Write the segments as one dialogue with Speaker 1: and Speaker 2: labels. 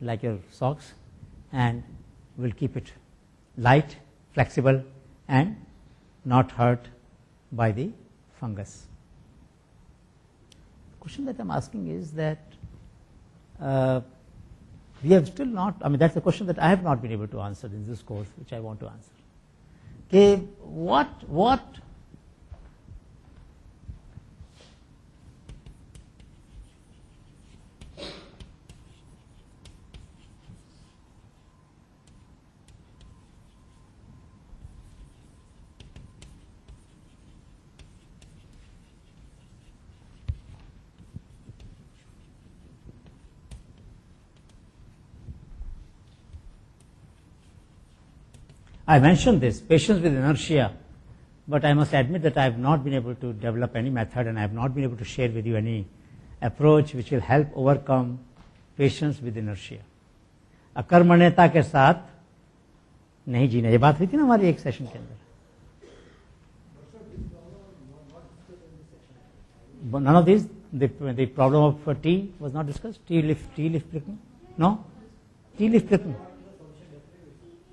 Speaker 1: like your socks, and will keep it light, flexible, and not hurt by the fungus. The question that I'm asking is that we have still not, that's the question that I have not been able to answer in this course, which I want to answer. Okay, what I mentioned this, patience with inertia, but I must admit that I have not been able to develop any method, and I have not been able to share with you any approach which will help overcome patience with inertia. अकर्मण्यता के साथ नहीं जीना, ये बात हुई थी ना हमारी एक सेशन के अंदर. None of these, the problem of tea was not discussed. Tea leaf picking? No? Tea leaf picking.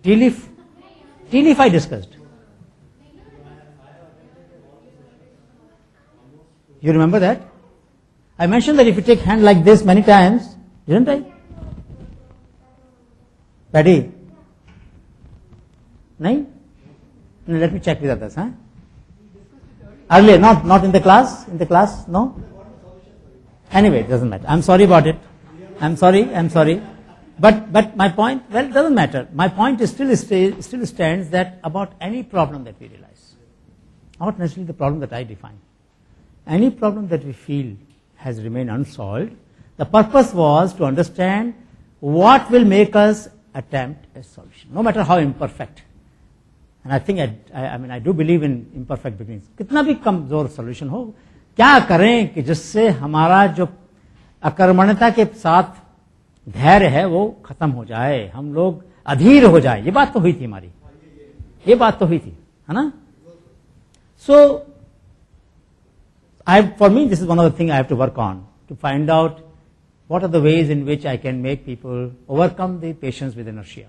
Speaker 1: Tea leaf I discussed. You remember that? I mentioned that if you take hand like this many times, didn't I? Paddy? No? Let me check with others. Huh? Earlier, not in the class? In the class? No? Anyway, it doesn't matter. I'm sorry about it. I'm sorry. But my point, well, it doesn't matter. My point is still stands that about any problem that we realize, not necessarily the problem that I define, any problem that we feel has remained unsolved, the purpose was to understand what will make us attempt a solution, no matter how imperfect. And I think I do believe in imperfect beginnings. कितना भी कमजोर solution हो, क्या करें कि जिससे हमारा जो अकर्मण्यता के साथ धैर्य है वो खत्म हो जाए, हम लोग अधीर हो जाए. ये बात तो हुई थी हमारी, ये बात तो हुई थी, है ना? So, for me, this is one of the things I have to work on, to find out what are the ways in which I can make people overcome the patience with inertia.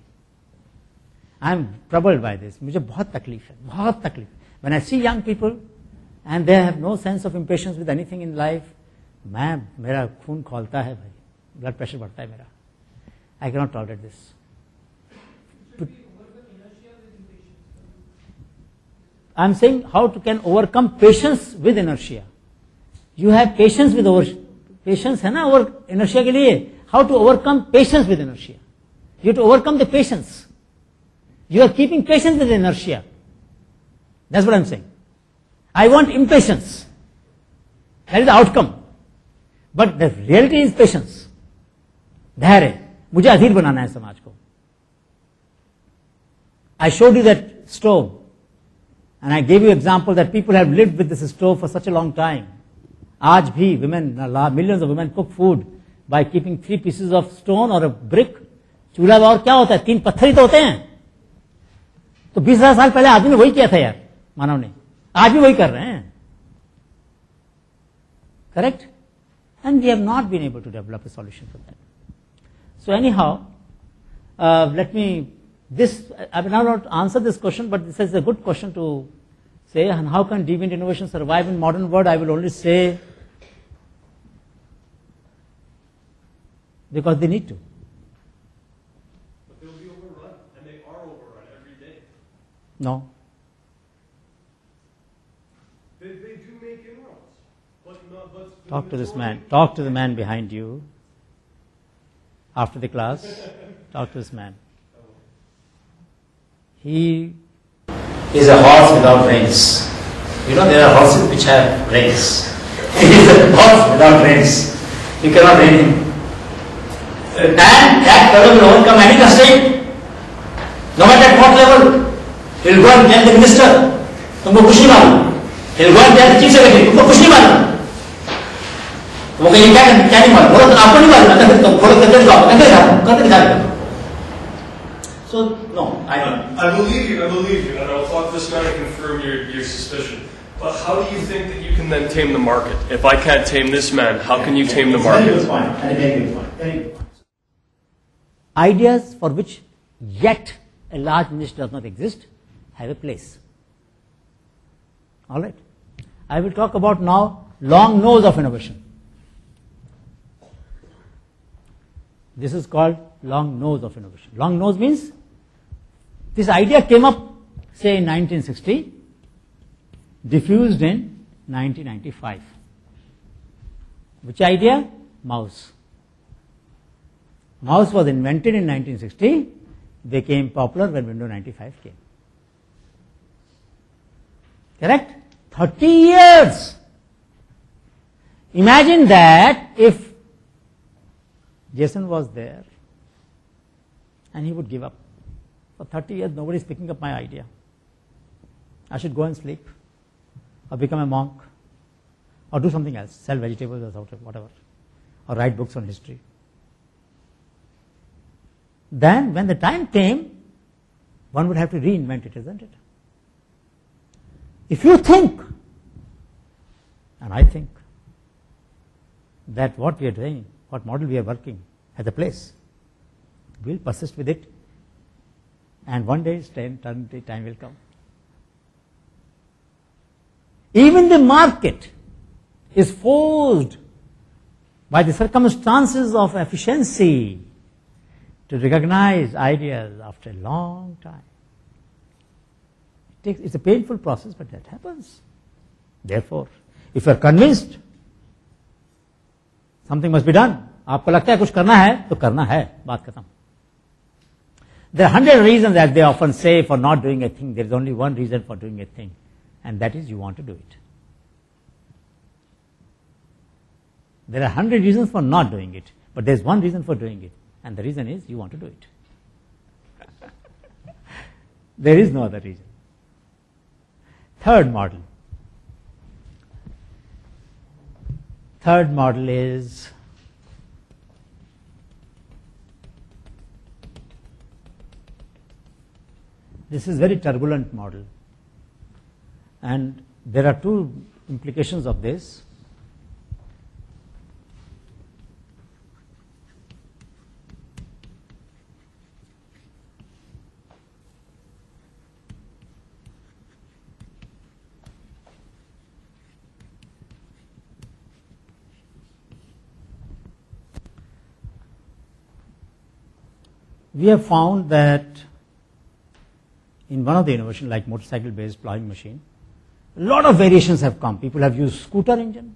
Speaker 1: I am troubled by this. मुझे बहुत तकलीफ है, बहुत तकलीफ. When I see young people and they have no sense of impatience with anything in life, मेरा खून खौलता है भाई, ब्लड प्रेशर बढ़ता है मेरा. I cannot tolerate this. I am saying how to can overcome patience with inertia. You have patience with patience है ना over inertia के लिए. How to overcome patience with inertia? You have to overcome the patience. You are keeping patience with inertia. That's what I am saying. I want impatience. That is the outcome. But the reality is patience. धैर्य. मुझे अधीर बनाना है समाज को. I showed you that stove, and I gave you example that people have lived with this stove for such a long time. आज भी women, millions of women cook food by keeping 3 pieces of stone or a brick. चूल्हा और क्या होता है? 3 पत्थर ही तो होते हैं. तो 20,000 साल पहले आदमी ने वही किया था यार, मानव ने. आज भी वही कर रहे हैं. Correct? And we have not been able to develop a solution for that. So anyhow, I will not answer this question, but this is a good question to say. And how can deviant innovation survive in modern world? I will only say because they need to.
Speaker 2: But they'll be overrun, and they are overrun every day.
Speaker 1: No.
Speaker 2: They do make inroads, but
Speaker 1: Talk to this man. Talk to the man behind you. After the class, talk to this man. He is a horse without reins. You know there are horses which have reins. He is a horse without reins. You cannot rein him. And that fellow will overcome any constraint. No matter at what level. He will go and tell the minister, तुमको कुछ नहीं मालूम. He will go and tell the chief secretary, तुमको कुछ नहीं मालूम. वो कहीं क्या नहीं मालूम. बोलो तो आपको नहीं मालूम. तो बोलो करके दिखाओ. So no,
Speaker 2: I believe you, and I'll talk to this guy to confirm your suspicion. But how do you think that you can then tame the market? If I can't tame this man, how can you tame the market?
Speaker 1: Very good point. ideas for which yet a large niche does not exist have a place. All right. I will talk about now long nose of innovation. This is called long nose of innovation. Long nose means this idea came up, say, in 1960, diffused in 1995. Which idea? Mouse. Mouse was invented in 1960, became popular when Windows 95 came. Correct? 30 years. Imagine that if Jason was there and he would give up. For 30 years, nobody is picking up my idea. I should go and sleep, or become a monk, or do something else, sell vegetables or whatever, or write books on history. Then, when the time came, one would have to reinvent it, isn't it? If you think, and I think, that what we are doing, what model we are working has a place, we'll persist with it, and one day time will come. Even the market is forced by the circumstances of efficiency to recognize ideas after a long time. It's a painful process, but that happens. Therefore, if you are convinced something must be done, आपको लगता है कुछ करना है तो करना है, बात खत्म. There are 100 reasons, as they often say, for not doing a thing. There is only one reason for doing a thing, and that is you want to do it. There are 100 reasons for not doing it, but there is one reason for doing it, and the reason is you want to do it. There is no other reason. Third model. Third model is this is very turbulent model, and there are two implications of this. We have found that in one of the innovations, like motorcycle-based plowing machine, a lot of variations have come. People have used scooter engine,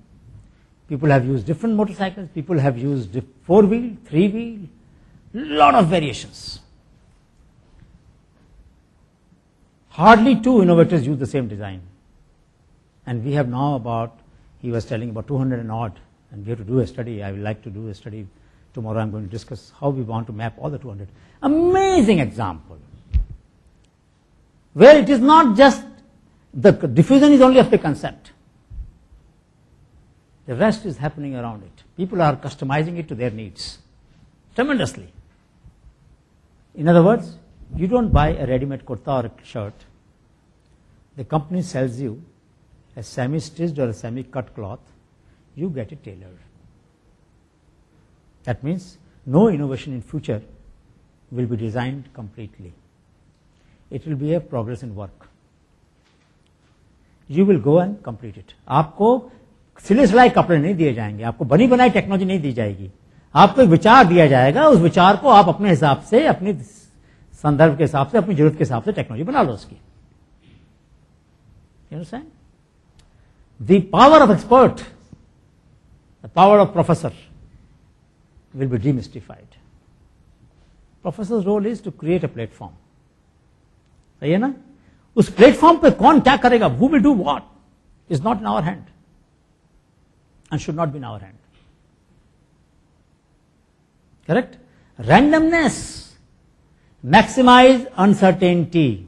Speaker 1: people have used different motorcycles, people have used 4-wheel, 3-wheel, lot of variations. Hardly two innovators use the same design. And we have now about, he was telling about 200 and odd, and we have to do a study. I would like to do a study. Tomorrow I'm going to discuss how we want to map all the 200. Amazing example, where it is not just, the diffusion is only of the concept. The rest is happening around it. People are customizing it to their needs tremendously. In other words, you don't buy a ready-made kurta or a shirt. The company sells you a semi-stitched or a semi-cut cloth. You get it tailored. That means no innovation in future will be designed completely. It will be a progress in work. You will go and complete it. आपको सिले सिलाई कपड़े नहीं दिए जाएंगे, आपको बनी बनाई टेक्नोलॉजी नहीं दी जाएगी, आपको एक विचार दिया जाएगा, उस विचार को आप अपने हिसाब से, अपनी संदर्भ के हिसाब से, अपनी जरूरत के हिसाब से टेक्नोलॉजी बना लो उसकी. You understand? The power of expert, the power of professor will be demystified. Professor's role is to create a platform. सही है ना? उस प्लेटफॉर्म पे कौन क्या करेगा, who will do what, is not in our hand and should not be in our hand. Correct? Randomness. Maximize uncertainty.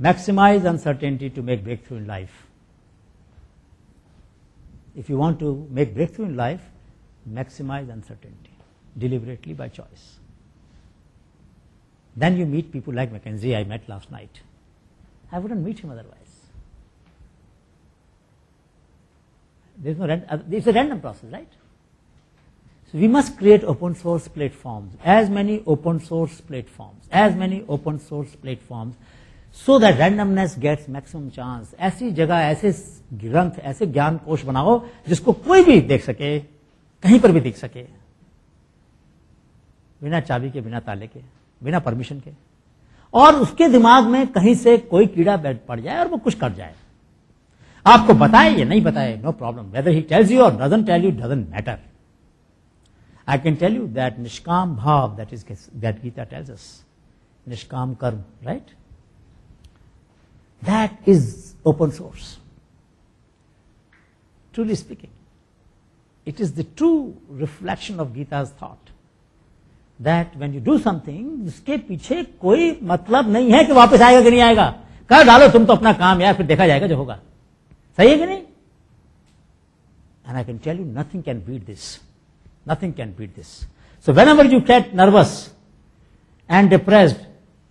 Speaker 1: Maximize uncertainty to make breakthrough in life. If you want to make breakthrough in life, maximize uncertainty deliberately by choice. Then you meet people like McKinsey I met last night. I wouldn't meet him otherwise. There's no it's a random process, right? So we must create open source platforms, as many open source platforms, so that randomness gets maximum chance. ऐसी जगह, ऐसे ग्रंथ, ऐसे ज्ञान कोश बनाओ जिसको कोई भी देख सके, कहीं पर भी देख सके, बिना चाबी के, बिना ताले के, बिना परमिशन के, और उसके दिमाग में कहीं से कोई कीड़ा बैठ पड़ जाए और वो कुछ कर जाए. आपको बताए या नहीं बताए, no problem. Whether he tells you or doesn't tell you, doesn't matter. I can tell you that Nishkam Bhav, that Gita tells us, Nishkam Karma, right? That is open source. Truly speaking, it is the true reflection of Gita's thought. That when you do something, उसके पीछे कोई मतलब नहीं है कि वापस आएगा कि नहीं आएगा. कर डालो तुम तो अपना काम यार, फिर देखा जाएगा जो होगा. सही है कि नहीं? And I can tell you, nothing can beat this. Nothing can beat this. So whenever you get nervous and depressed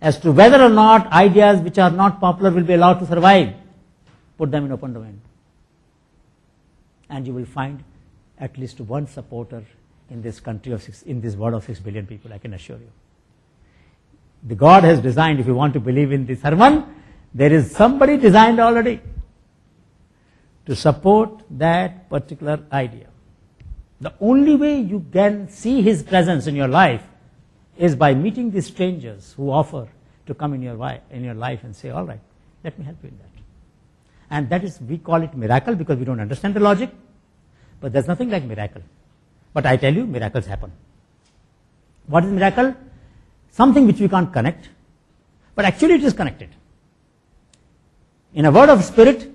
Speaker 1: as to whether or not ideas which are not popular will be allowed to survive, put them in open domain. And you will find at least one supporter in this country in this world of 6 billion people, I can assure you. The God has designed, if you want to believe in the sermon, there is somebody designed already to support that particular idea. The only way you can see His presence in your life is by meeting the strangers who offer to come in your life and say, all right, let me help you in that. And that is, we call it miracle because we don't understand the logic, but there's nothing like miracle. But I tell you, miracles happen. What is miracle? Something which we can't connect, but actually it is connected. In a world of spirit,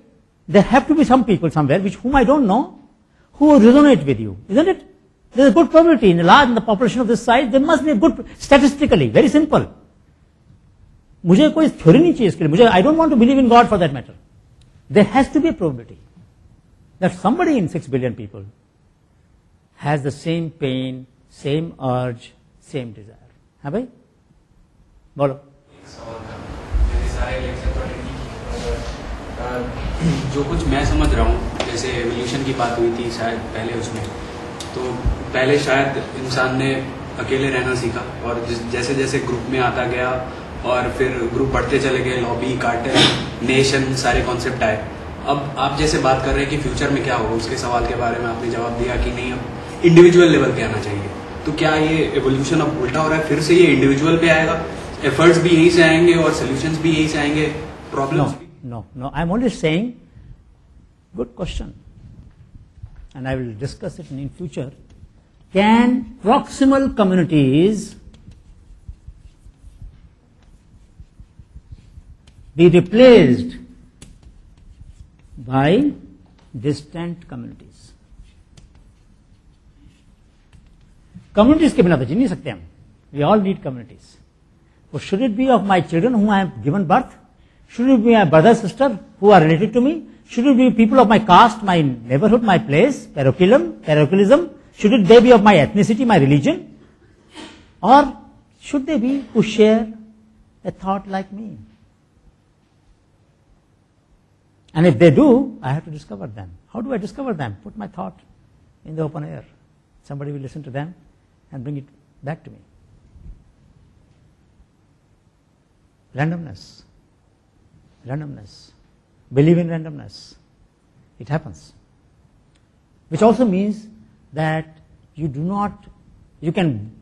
Speaker 1: there have to be some people somewhere whom I don't know, who will resonate with you, isn't it? There is a good probability in the population of this size. There must be a good, statistically, very simple. मुझे कोई theory नहीं चाहिए इसके लिए. मुझे, I don't want to believe in God for that matter. There has to be a probability that somebody in 6 billion people has the same pain, same urge, same desire. हाँ भाई? बोलो.
Speaker 3: जो कुछ मैं समझ रहा हूँ, जैसे एवोल्यूशन की बात हुई थी शायद पहले उसमें, तो पहले शायद इंसान ने अकेले रहना सीखा और जैसे जैसे ग्रुप में आता गया और फिर ग्रुप बढ़ते चले गए, लॉबी, कार्टेल, नेशन, सारे कॉन्सेप्ट आए. अब आप जैसे बात कर रहे हैं कि फ्यूचर में क्या होगा, उसके सवाल के बारे में आपने जवाब दिया कि नहीं, अब इंडिविजुअल लेवल पे आना चाहिए. तो क्या ये एवोल्यूशन अब उल्टा हो रहा है, फिर से ये इंडिविजुअल पे आएगा, एफर्ट्स भी यहीं से आएंगे और सोल्यूशंस भी यहीं से आएंगे, प्रॉब्लम्स भी?
Speaker 1: No, I'm only saying, good question, and I will discuss it in future. Can proximal communities be replaced by distant communities? Communities के बिना तो जी नहीं सकते हम. We all need communities. So should it be of my children whom I have given birth? Should it be my brother, sister who are related to me? Should it be people of my caste, my neighborhood, my place, parochialism? Should they be of my ethnicity, my religion? Or should they be who share a thought like me? And if they do, I have to discover them. How do I discover them? Put my thought in the open air. Somebody will listen to them and bring it back to me. Randomness. Believe in randomness. It happens. Which also means that you can